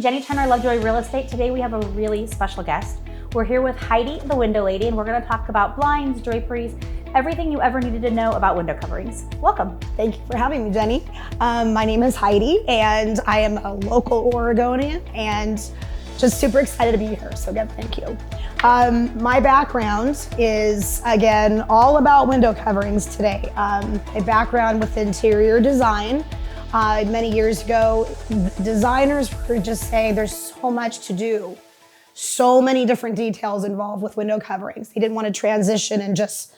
Jenny Turner, Lovejoy Real Estate. Today we have a really special guest. We're here with Heidi, the window lady, and we're going to talk about blinds, draperies, everything you ever needed to know about window coverings. Welcome. Thank you for having me, Jenny. My name is Heidi, and I am a local Oregonian, and just super excited to be here. So again, thank you. My background is, again, all about window coverings today. A background with interior design. Many years ago, designers were just saying there's so much to do. So many different details involved with window coverings. They didn't want to transition and just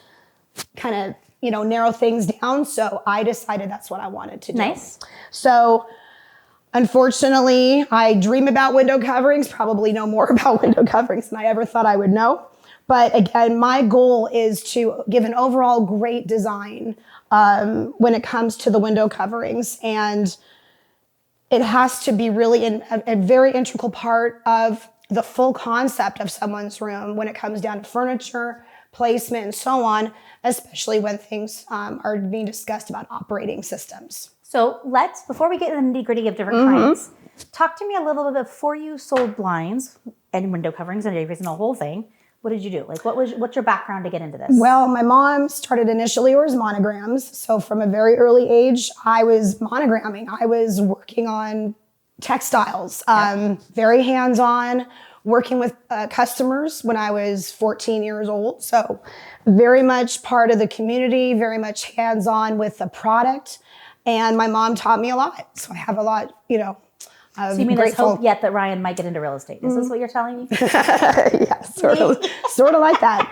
kind of, narrow things down. So I decided that's what I wanted to do. Nice. So unfortunately, I dream about window coverings, probably know more about window coverings than I ever thought I would know. But again, my goal is to give an overall great design when it comes to the window coverings. And it has to be really a very integral part of the full concept of someone's room when it comes down to furniture, placement, and so on, especially when things are being discussed about operating systems. So before we get into the nitty-gritty of different kinds, talk to me a little bit before you sold blinds and window coverings and draperies and the whole thing. What did you do? What's your background to get into this? Well, my mom started initially as monograms. So from a very early age, I was monogramming. I was working on textiles, very hands-on, working with customers when I was 14 years old. So very much part of the community, very much hands-on with the product. And my mom taught me a lot. So I have a lot, So you mean there's hope yet that Ryan might get into real estate? Is this what you're telling me? Yeah, sort of like that.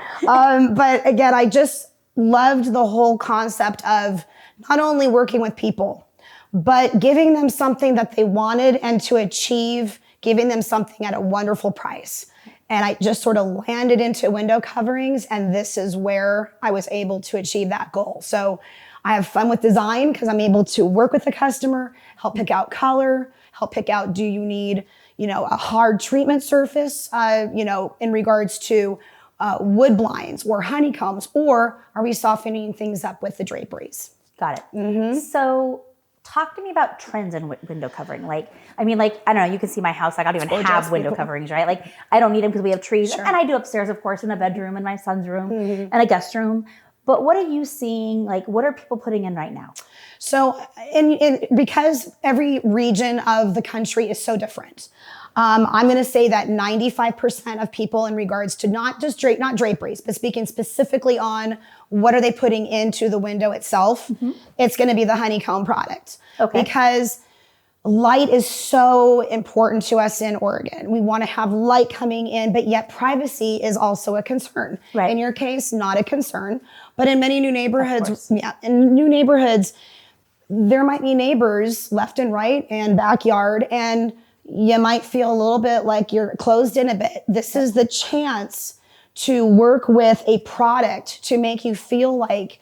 But again, I just loved the whole concept of not only working with people, but giving them something that they wanted and to achieve, giving them something at a wonderful price. And I just sort of landed into window coverings, and this is where I was able to achieve that goal. So I have fun with design because I'm able to work with the customer, help pick out color, help pick out, do you need, a hard treatment surface, in regards to wood blinds or honeycombs, or are we softening things up with the draperies? Got it. Mm-hmm. So talk to me about trends in window covering. I don't know, you can see my house. I don't even have window coverings, right? I don't need them because we have trees. Sure. And I do upstairs, of course, in a bedroom, in my son's room, and a guest room. But what are you seeing? What are people putting in right now? So, because every region of the country is so different, I'm going to say that 95% of people, in regards to not draperies, but speaking specifically on what are they putting into the window itself, it's going to be the honeycomb product. Okay. Because light is so important to us in Oregon. We want to have light coming in, but yet privacy is also a concern. Right. In your case, not a concern, but in many new neighborhoods, there might be neighbors left and right and backyard, and you might feel a little bit like you're closed in a bit. This is the chance to work with a product to make you feel like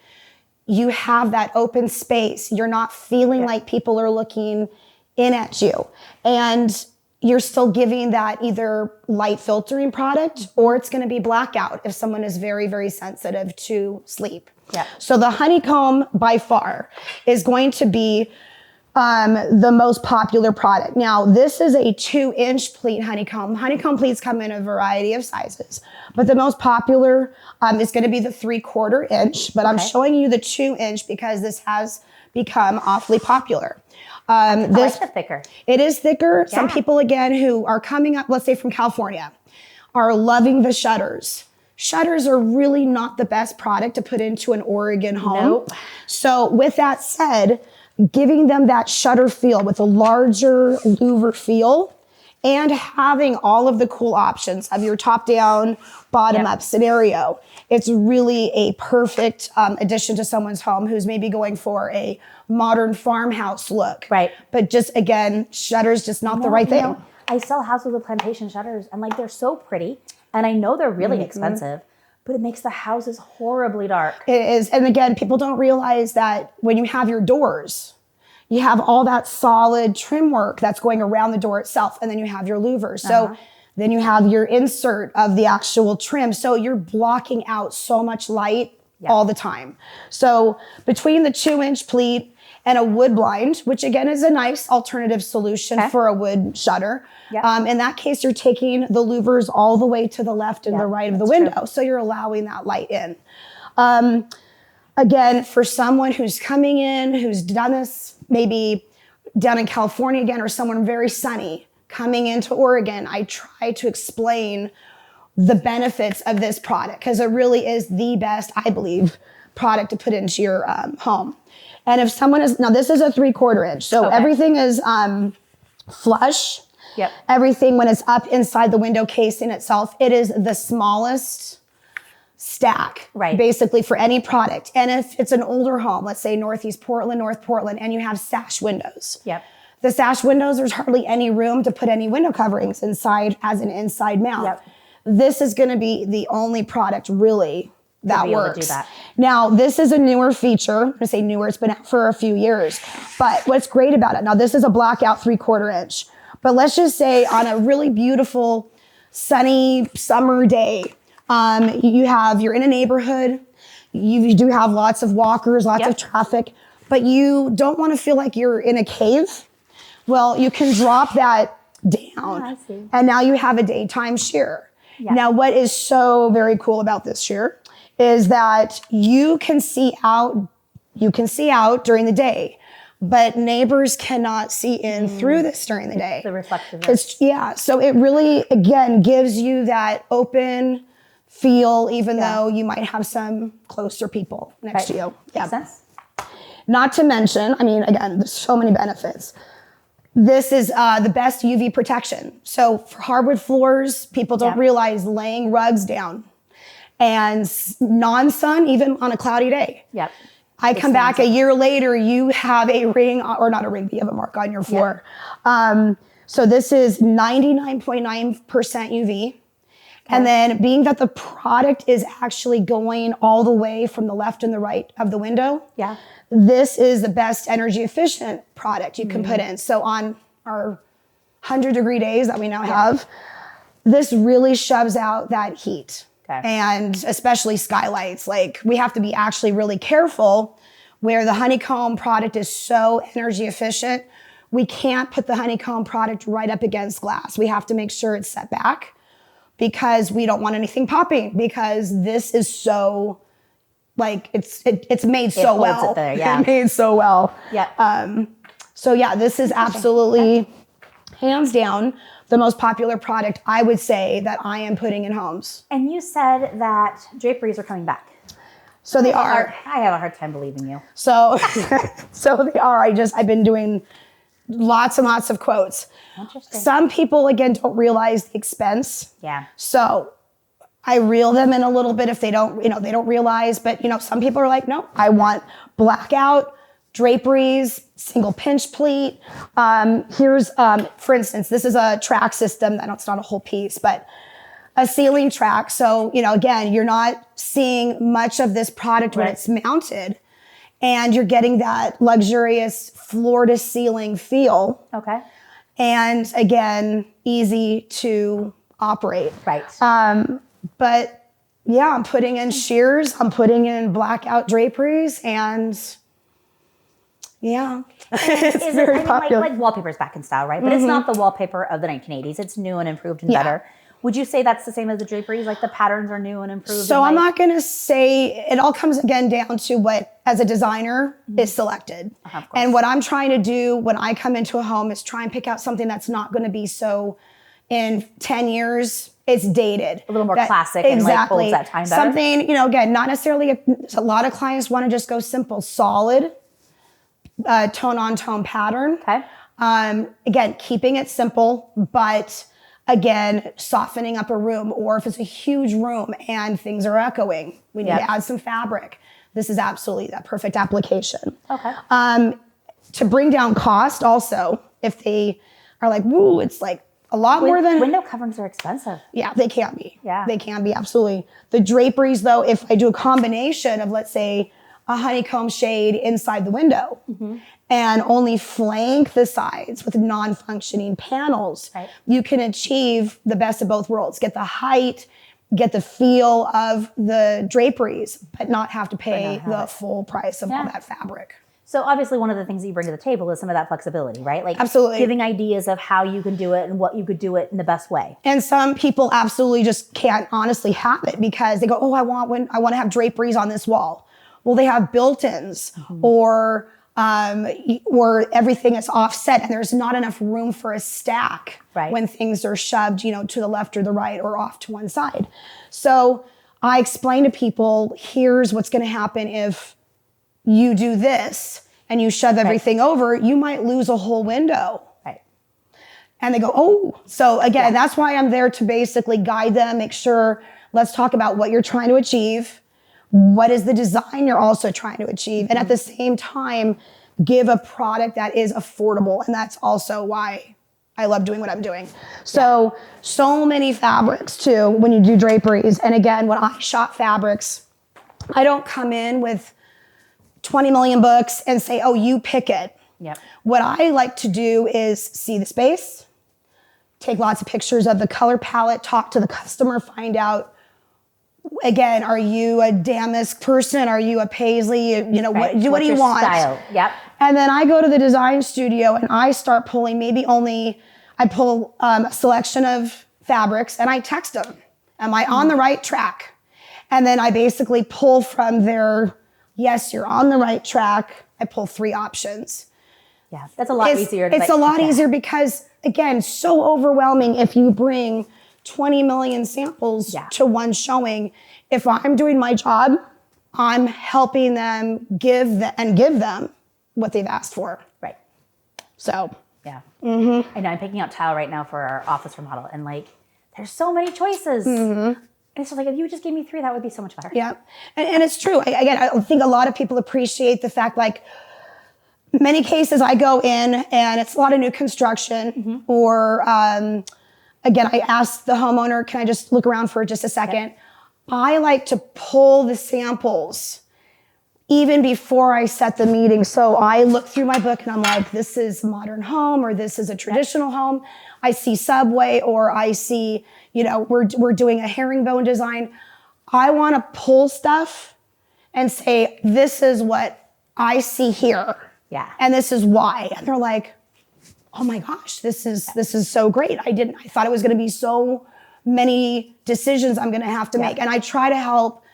you have that open space. You're not feeling like people are looking in at you, and you're still giving that either light filtering product, or it's going to be blackout if someone is very, very sensitive to sleep. Yeah. So the honeycomb by far is going to be the most popular product. Now, this is a 2-inch pleat honeycomb. Honeycomb pleats come in a variety of sizes, but the most popular is going to be the 3/4 inch. But I'm showing you the 2-inch because this has become awfully popular. I like the thicker. It is thicker. Yeah. Some people, again, who are coming up, let's say from California, are loving the shutters. Shutters are really not the best product to put into an Oregon home. Nope. So with that said, giving them that shutter feel with a larger louver feel and having all of the cool options of your top-down, bottom-up scenario, it's really a perfect addition to someone's home who's maybe going for a modern farmhouse look. Right. But just, again, shutters just not the right thing. I sell houses with plantation shutters, and they're so pretty, and I know they're really expensive, but it makes the houses horribly dark. It is. And again, people don't realize that when you have your doors, you have all that solid trim work that's going around the door itself, and then you have your louvers. So then you have your insert of the actual trim. So you're blocking out so much light all the time. So between the 2-inch pleat and a wood blind, which again is a nice alternative solution for a wood shutter. Yep. In that case, you're taking the louvers all the way to the left and the right of the window. So you're allowing that light in. Again, for someone who's coming in, who's done this, maybe down in California again, or someone very sunny coming into Oregon, I try to explain the benefits of this product because it really is the best, I believe, product to put into your home. And if someone is, now this is a 3/4 inch, so everything is flush. Yep. Everything when it's up inside the window casing itself, it is the smallest stack, basically for any product. And if it's an older home, let's say Northeast Portland, North Portland, and you have sash windows. Yep. The sash windows, there's hardly any room to put any window coverings inside as an inside mount. Yep. This is going to be the only product really that works. To do that. Now, this is a newer feature. I'm going to say newer. It's been out for a few years. But what's great about it, now this is a blackout 3/4 inch. But let's just say on a really beautiful, sunny summer day, you're in a neighborhood. You do have lots of walkers, lots of traffic, but you don't want to feel like you're in a cave. Well, you can drop that down, and now you have a daytime sheer. Yeah. Now, what is so very cool about this sheer is that you can see out during the day, but neighbors cannot see in through this during the day. The reflectiveness. So it really, again, gives you that open feel, even though you might have some closer people next to you. Yeah. Makes sense. Not to mention, I mean, again, there's so many benefits. This is the best UV protection. So for hardwood floors, people don't realize laying rugs down and non-sun, even on a cloudy day. Yep. I come back a year later, you have a ring, or not a ring, but you have a mark on your floor. So this is 99.9% UV. And then being that the product is actually going all the way from the left and the right of the window, this is the best energy efficient product you can put in. So on our 100-degree days that we now have, this really shoves out that heat. And especially skylights. Like, we have to be actually really careful where the honeycomb product is so energy efficient. We can't put the honeycomb product right up against glass. We have to make sure it's set back, because we don't want anything popping, because this is so, like, it's made so well. It's made so well. So yeah, this is absolutely, hands down, the most popular product I would say that I am putting in homes. And you said that draperies are coming back. So they are. I have a hard time believing you. So, so they are. I've been doing lots and lots of quotes. Interesting. Some people, again, don't realize the expense. Yeah. So I reel them in a little bit if they don't, they don't realize. But, some people are like, no, I want blackout, draperies, single pinch pleat. Here's, for instance, this is a track system. It's not a whole piece, but a ceiling track. So, again, you're not seeing much of this product when it's mounted, and you're getting that luxurious floor to ceiling feel. Okay. And again, easy to operate. Right. But yeah, I'm putting in shears, I'm putting in blackout draperies, and yeah, it's very popular. Like wallpaper's back in style, right? But it's not the wallpaper of the 1980s. It's new and improved and better. Would you say that's the same as the draperies? Like the patterns are new and improved? So I'm not going to say, it all comes again down to what, as a designer, is selected. And what I'm trying to do when I come into a home is try and pick out something that's not going to be so, in 10 years, it's dated. A little more classic and like holds that time better. Something, again, not necessarily, a lot of clients want to just go simple, solid, tone on tone pattern. Okay. Again, keeping it simple, but again, softening up a room, or if it's a huge room and things are echoing, we need to add some fabric. This is absolutely that perfect application. Okay. To bring down cost also, if they are like, woo, it's like a lot more than... Window coverings are expensive. Yeah, they can be. Yeah. They can be, absolutely. The draperies though, if I do a combination of, let's say, a honeycomb shade inside the window, and only flank the sides with non-functioning panels, you can achieve the best of both worlds. Get the height, get the feel of the draperies, but not have to pay the full price of all that fabric. So obviously one of the things that you bring to the table is some of that flexibility, right? Like Absolutely. giving ideas of how you can do it and what you could do it in the best way. And some people absolutely just can't honestly have it because they go, oh, I want to have draperies on this wall. Well, they have built-ins or everything is offset and there's not enough room for a stack when things are shoved, to the left or the right or off to one side. So I explain to people, here's what's going to happen if you do this and you shove everything over, you might lose a whole window. Right. And they go, oh. So again, that's why I'm there to basically guide them, make sure, let's talk about what you're trying to achieve. What is the design you're also trying to achieve? And at the same time, give a product that is affordable. And that's also why I love doing what I'm doing. So many fabrics too, when you do draperies. And again, when I shop fabrics, I don't come in with 20 million books and say, oh, you pick it. Yep. What I like to do is see the space, take lots of pictures of the color palette, talk to the customer, find out, again, are you a damask person? Are you a paisley? What do you want? Style? Yep. And then I go to the design studio and I start pulling I pull a selection of fabrics and I text them. Am I on the right track? And then I basically pull from their, yes, you're on the right track. I pull 3 options. Yeah, that's a lot easier. It's a lot easier because, again, so overwhelming if you bring 20 million samples to one showing. If I'm doing my job, I'm helping them give them what they've asked for. Right. So. Yeah. I know I'm picking out tile right now for our office remodel and there's so many choices. And it's just if you just gave me 3, that would be so much better. Yeah. And it's true. I think a lot of people appreciate the fact many cases I go in and it's a lot of new construction or, again, I ask the homeowner, can I just look around for just a second? I like to pull the samples even before I set the meeting. So I look through my book and I'm like, this is a modern home or this is a traditional home. I see subway or I see, we're doing a herringbone design. I want to pull stuff and say, this is what I see here. Yeah. And this is why. And they're like, oh my gosh, this is so great. I thought it was going to be so many decisions I'm going to have to make. And I try to help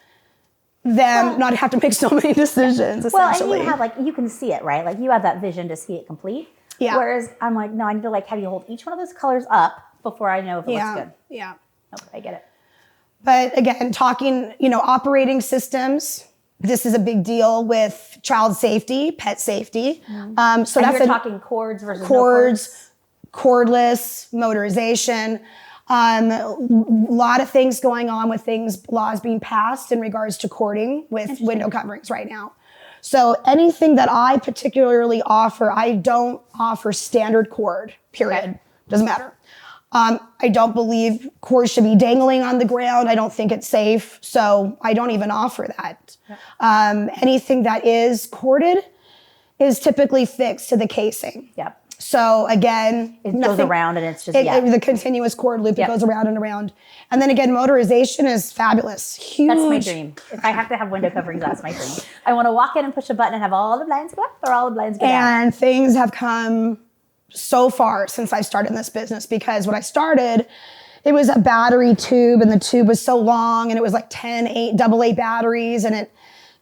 them not have to make so many decisions, essentially. Well, and you can see it, right? You have that vision to see it complete. Yeah. Whereas I'm like, no, I need to have you hold each one of those colors up before I know if it looks good. Yeah. Okay, I get it. But again, talking, operating systems, this is a big deal with child safety, pet safety. So and that's you're talking cords versus no cords, cordless, motorization. A lot of things going on with laws being passed in regards to cording with window coverings right now. So anything that I particularly offer, I don't offer standard cord, period. Okay. Doesn't matter. I don't believe cords should be dangling on the ground. I don't think it's safe. So I don't even offer that. Yep. Anything that is corded is typically fixed to the casing. Yep. So again, it goes around and it's just the continuous cord loop that goes around and around. And then again, motorization is fabulous. Huge. That's my dream. If I have to have window coverings, that's my dream. I want to walk in and push a button and have all the blinds go up or all the blinds go down. And things have come so far since I started in this business because when I started, it was a battery tube and the tube was so long and it was 10 AA batteries and it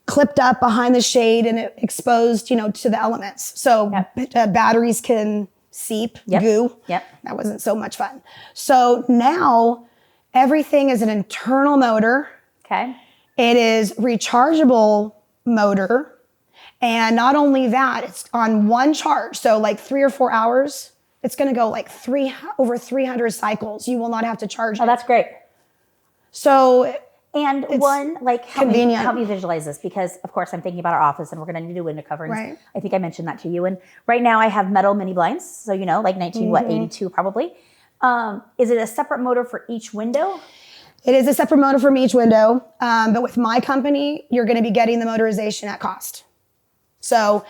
clipped up behind the shade and it exposed, to the elements. So batteries can seep, goo. Yep. That wasn't so much fun. So now everything is an internal motor. Okay. It is rechargeable motor. And not only that, it's on one charge. So 3 or 4 hours, it's going to go over 300 cycles. You will not have to charge it. Oh, that's great. So and convenient. help me visualize this because of course I'm thinking about our office and we're going to do window coverings. Right. I think I mentioned that to you. And right now I have metal mini blinds. So 1982 probably. Is it a separate motor for each window? It is a separate motor from each window. But with my company, you're going to be getting the motorization at cost. So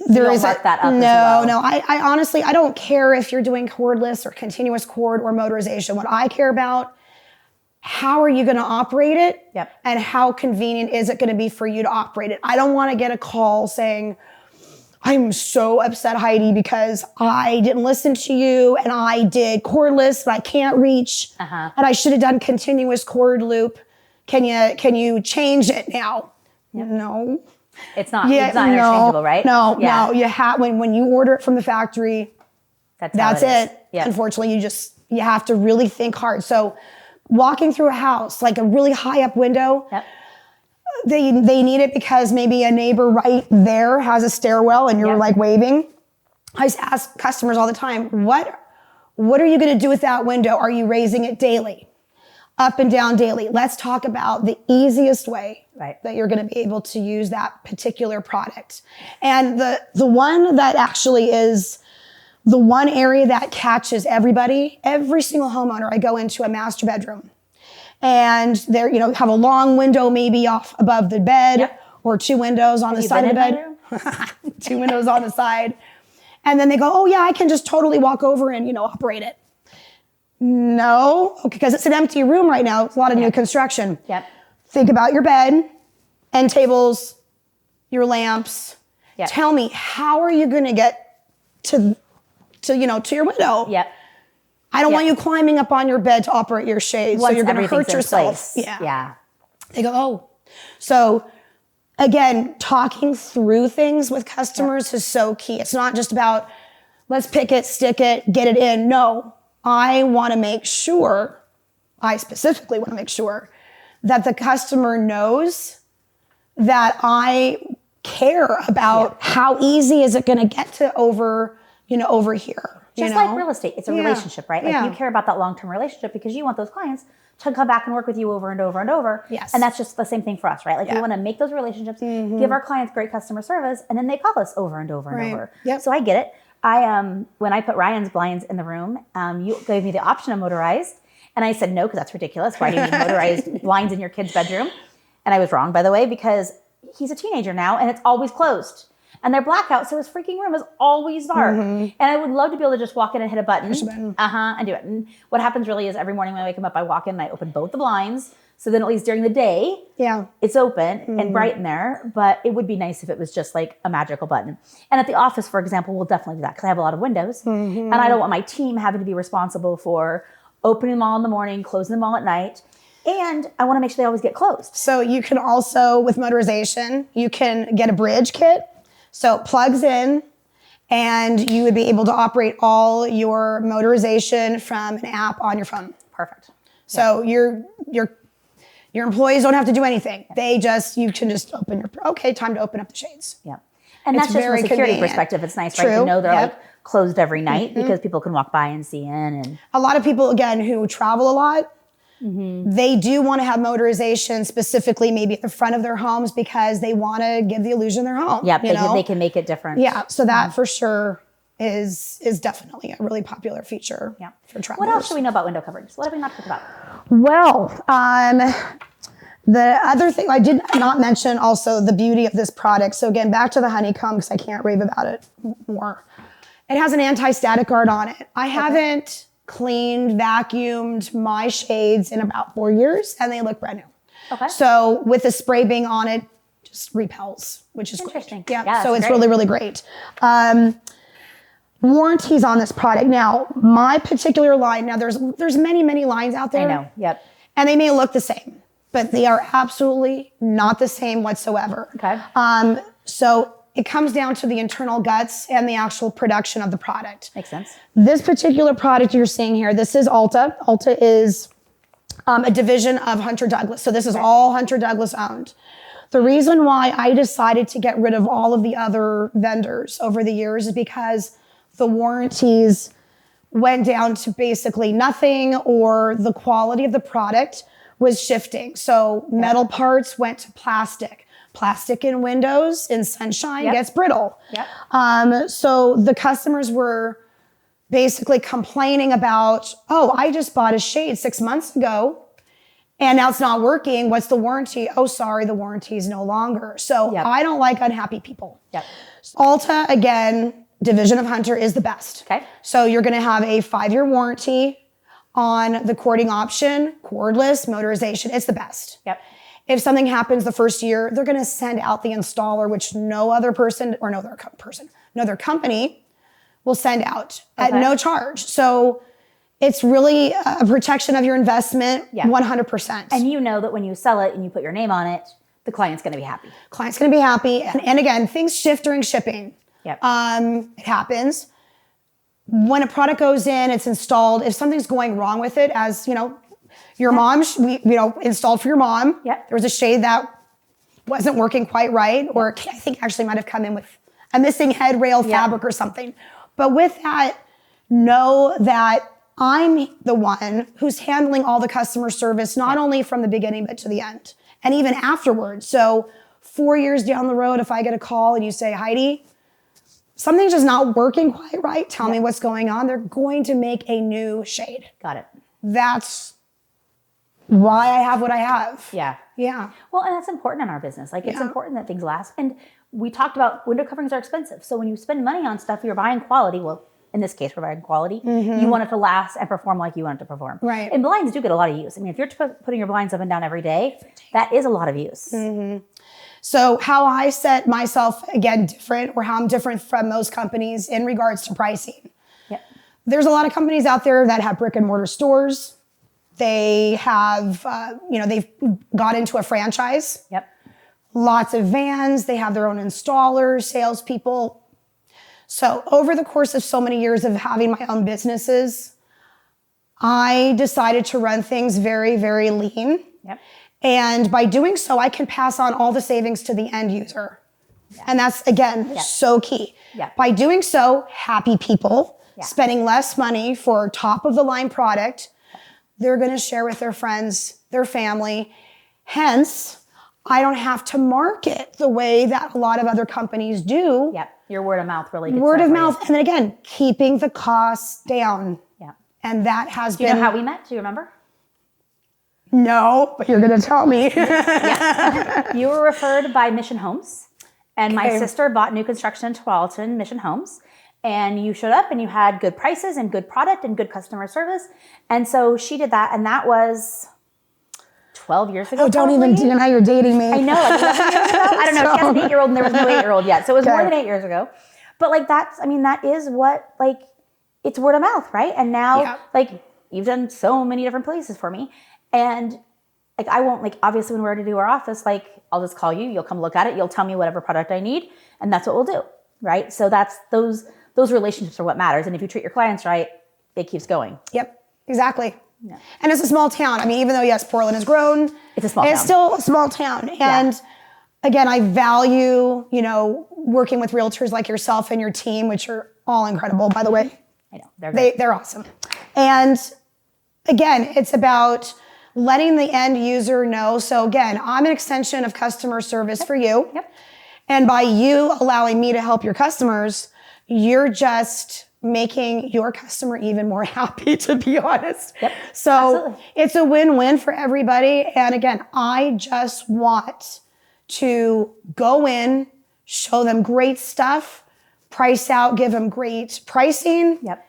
there is mark that up no, as well. no. I honestly, I don't care if you're doing cordless or continuous cord or motorization. What I care about, how are you going to operate it? Yep. And how convenient is it going to be for you to operate it? I don't want to get a call saying, I'm so upset, Heidi, because I didn't listen to you and I did cordless and I can't reach and I should have done continuous cord loop. Can you change it now? Yep. No. It's not interchangeable, right? No. You have when you order it from the factory, that's it. Yep. Unfortunately, you have to really think hard. So walking through a house, like a really high up window, yep. They need it because maybe a neighbor right there has a stairwell and you're like waving. I just ask customers all the time, what are you going to do with that window? Are you raising it daily? Up and down daily. Let's talk about the easiest way that you're going to be able to use that particular product. And the one that actually is the one area that catches everybody, every single homeowner, I go into a master bedroom. And there, have a long window maybe off above the bed or two windows on the side of the bed. Two windows on the side. And then they go, oh yeah, I can just totally walk over and, operate it. No, because it's an empty room right now. It's a lot of new construction. Yep. Think about your bed, end tables, your lamps. Yep. Tell me, how are you going to get to your window? Yep. I don't want you climbing up on your bed to operate your shades. So you're going to hurt yourself. Yeah. They go, oh. So again, talking through things with customers is so key. It's not just about, let's pick it, stick it, get it in. No, I specifically want to make sure that the customer knows that I care about how easy is it going to get to over here. Just like real estate, it's a relationship, right? Like you care about that long-term relationship because you want those clients to come back and work with you over and over and over. Yes. And that's just the same thing for us, right? Like we want to make those relationships, give our clients great customer service, and then they call us over and over and over. Yep. So I get it. When I put Ryan's blinds in the room, you gave me the option of motorized. And I said, no, because that's ridiculous. Why do you need motorized blinds in your kid's bedroom? And I was wrong, by the way, because he's a teenager now and it's always closed. And they're blackout, so his freaking room is always dark. And I would love to be able to just walk in and hit a button. And do it. And what happens really is every morning when I wake him up, I walk in and I open both the blinds. So then at least during the day, it's open and bright in there. But it would be nice if it was just like a magical button. And at the office, for example, we'll definitely do that because I have a lot of windows. And I don't want my team having to be responsible for opening them all in the morning, closing them all at night. And I want to make sure they always get closed. So you can also, with motorization, you can get a bridge kit. So it plugs in and you would be able to operate all your motorization from an app on your phone. Perfect. So your employees don't have to do anything. You can just open time to open up the shades. Yeah. And that's just from a security perspective. It's nice, right? To know they're like closed every night because people can walk by and see in. And a lot of people, again, who travel a lot, they do want to have motorization specifically maybe at the front of their homes because they want to give the illusion they're home. Yeah, they can make it different. Yeah, so that for sure is definitely a really popular feature for travelers. What else should we know about window coverings? What have we not talked about? Well, the other thing, I did not mention also the beauty of this product. So again, back to the honeycomb because I can't rave about it more. It has an anti-static guard on it. I haven't cleaned, vacuumed my shades in about 4 years and they look brand new. Okay. So with the spray being on it, just repels, which is interesting. Great. Yeah. So it's really, really great. Warranties on this product. Now, my particular line, there's many, many lines out there. I know. Yep. And they may look the same, but they are absolutely not the same whatsoever. Okay. So it comes down to the internal guts and the actual production of the product. Makes sense. This particular product you're seeing here, this is Alta. Alta is a division of Hunter Douglas. So this is all Hunter Douglas owned. The reason why I decided to get rid of all of the other vendors over the years is because the warranties went down to basically nothing or the quality of the product was shifting. So metal parts went to plastic. Plastic in windows in sunshine gets brittle. Yep. So the customers were basically complaining about, oh, I just bought a shade 6 months ago and now it's not working. What's the warranty? Oh, sorry, the warranty is no longer. So I don't like unhappy people. Yep. Alta, again, division of Hunter is the best. Okay. So you're going to have a 5-year warranty on the cording option, cordless, motorization. It's the best. Yep. If something happens the first year, they're going to send out the installer, which no other person or no other company will send out at no charge. So it's really a protection of your investment, 100%. And you know that when you sell it and you put your name on it, the client's going to be happy. Client's going to be happy. And again, things shift during shipping. Yep. It happens. When a product goes in, it's installed. If something's going wrong with it, as you know, your mom, installed for your mom. Yep. There was a shade that wasn't working quite right, or I think actually might have come in with a missing head rail fabric or something. But with that, know that I'm the one who's handling all the customer service, not only from the beginning, but to the end, and even afterwards. So 4 years down the road, if I get a call and you say, Heidi, something's just not working quite right, tell me what's going on. They're going to make a new shade. Got it. That's why I have what I have. Yeah. Yeah. Well, and that's important in our business. Like, it's important that things last. And we talked about window coverings are expensive. So when you spend money on stuff, you're buying quality. Well, in this case, we're buying quality. You want it to last and perform like you want it to perform. Right. And blinds do get a lot of use. I mean, if you're putting your blinds up and down every day, that is a lot of use. So how I set myself, again, different, or how I'm different from most companies in regards to pricing. Yep. There's a lot of companies out there that have brick and mortar stores. They have, they've got into a franchise. Yep. Lots of vans. They have their own installers, salespeople. So over the course of so many years of having my own businesses, I decided to run things very, very lean. Yep. And by doing so, I can pass on all the savings to the end user. Yeah. And that's, again, so key. Yeah. By doing so, happy people, spending less money for top of the line product, they're going to share with their friends, their family. Hence, I don't have to market the way that a lot of other companies do. Yep. Your word of mouth really gets Word of mouth. And then again, keeping the costs down. Yeah. And that has been. Do you know how we met? Do you remember? No, but you're going to tell me. You were referred by Mission Homes. And my sister bought new construction in Tualatin, Mission Homes. And you showed up and you had good prices and good product and good customer service. And so she did that. And that was 12 years ago. Oh, don't even do now you're dating me. I know, like 11 years ago. I don't know. She has an 8-year-old and there was no 8-year-old yet. So it was more than 8 years ago. But like that is what, like, it's word of mouth, right? And now, like, you've done so many different places for me. And like, I won't, like, obviously when we're ready to do our office, like, I'll just call you, you'll come look at it, you'll tell me whatever product I need, and that's what we'll do, right? So that's those relationships are what matters. And if you treat your clients right, it keeps going. Yep, exactly. Yeah. And it's a small town. I mean, even though, yes, Portland has grown, it's a small town. It's still a small town. And again, I value, working with realtors like yourself and your team, which are all incredible, by the way. I know, they're great. They're awesome. And again, it's about letting the end user know. So again, I'm an extension of customer service for you. Yep. And by you allowing me to help your customers, you're just making your customer even more happy, to be honest. Yep. So absolutely. It's a win-win for everybody. And again, I just want to go in, show them great stuff, price out, give them great pricing. Yep.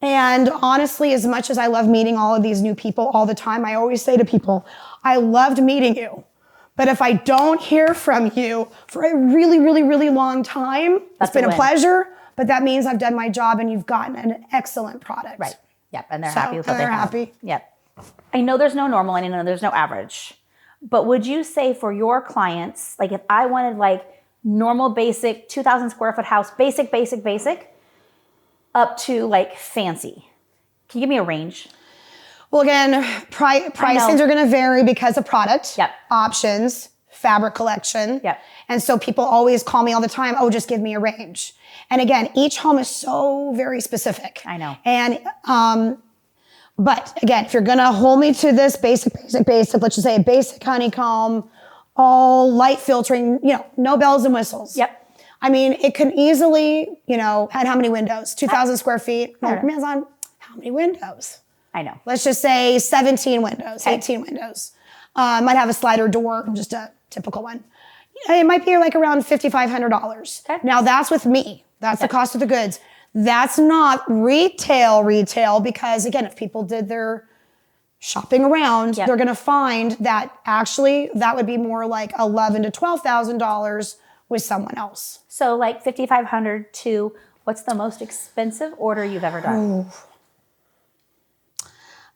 And honestly, as much as I love meeting all of these new people all the time, I always say to people, I loved meeting you. But if I don't hear from you for a really, really, really long time, it's been a pleasure, but that means I've done my job and you've gotten an excellent product. Right. Yep. And they're happy with what they have. Happy. Yep. I know there's no normal and I know there's no average, but would you say for your clients, like if I wanted like normal, basic, 2,000 square foot house, basic, up to like fancy. Can you give me a range? Well, again, pricings are going to vary because of product, options, fabric collection. Yep. And so people always call me all the time, oh, just give me a range. And again, each home is so very specific. I know. And, but again, if you're going to hold me to this basic, let's just say a basic honeycomb, all light filtering, no bells and whistles. Yep. I mean, it can easily, had how many windows? 2,000 square feet. Depends on how many windows. I know. Let's just say 17 windows, 18 windows. Might have a slider door, just a typical one. It might be like around $5,500. Okay. Now that's with me. That's the cost of the goods. That's not retail because again, if people did their shopping around, Yep. they're going to find that actually that would be more like $11,000 to $12,000 with someone else. So like $5,500 to what's the most expensive order you've ever done?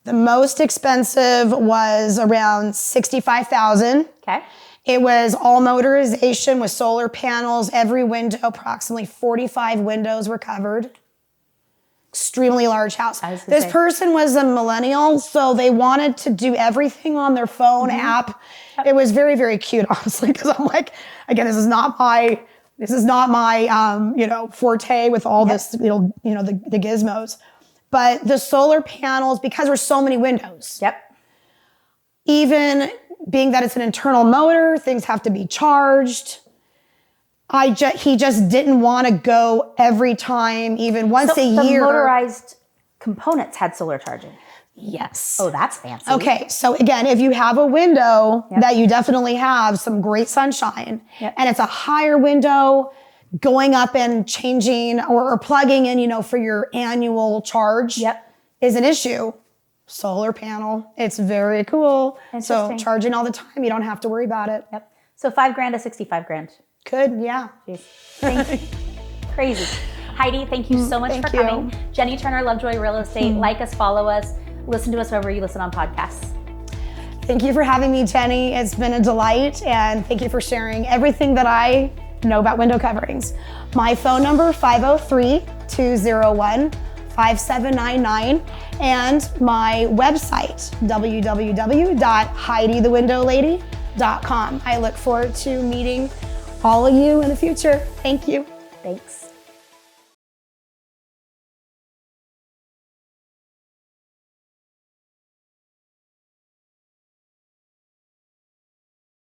The most expensive was around $65,000. Okay. It was all motorization with solar panels. Every window, approximately 45 windows were covered. Extremely large house. This person was a millennial, so they wanted to do everything on their phone app. It was very, very cute, honestly, because I'm like, again, this is not my forte with all this, the gizmos. But the solar panels, because there's so many windows. Yep. Even being that it's an internal motor, things have to be charged. He just didn't want to go every time, even once a year. The motorized components had solar charging. Yes. Oh, that's fancy. Okay, so again, if you have a window that you definitely have some great sunshine, and it's a higher window, going up and changing or plugging in, for your annual charge is an issue. Solar panel, it's very cool. So charging all the time, you don't have to worry about it. Yep. So $5,000 to $65,000. Could, yeah. Jeez. Thank you. Crazy. Heidi, thank you so much for coming. Jenny Turner, Lovejoy Real Estate. Like us, follow us, listen to us wherever you listen on podcasts. Thank you for having me, Jenny. It's been a delight, and thank you for sharing everything that I know about window coverings. My phone number, 503-201-5799, and my website, www.HeidiTheWindowLady.com. I look forward to meeting all of you in the future. Thank you. Thanks.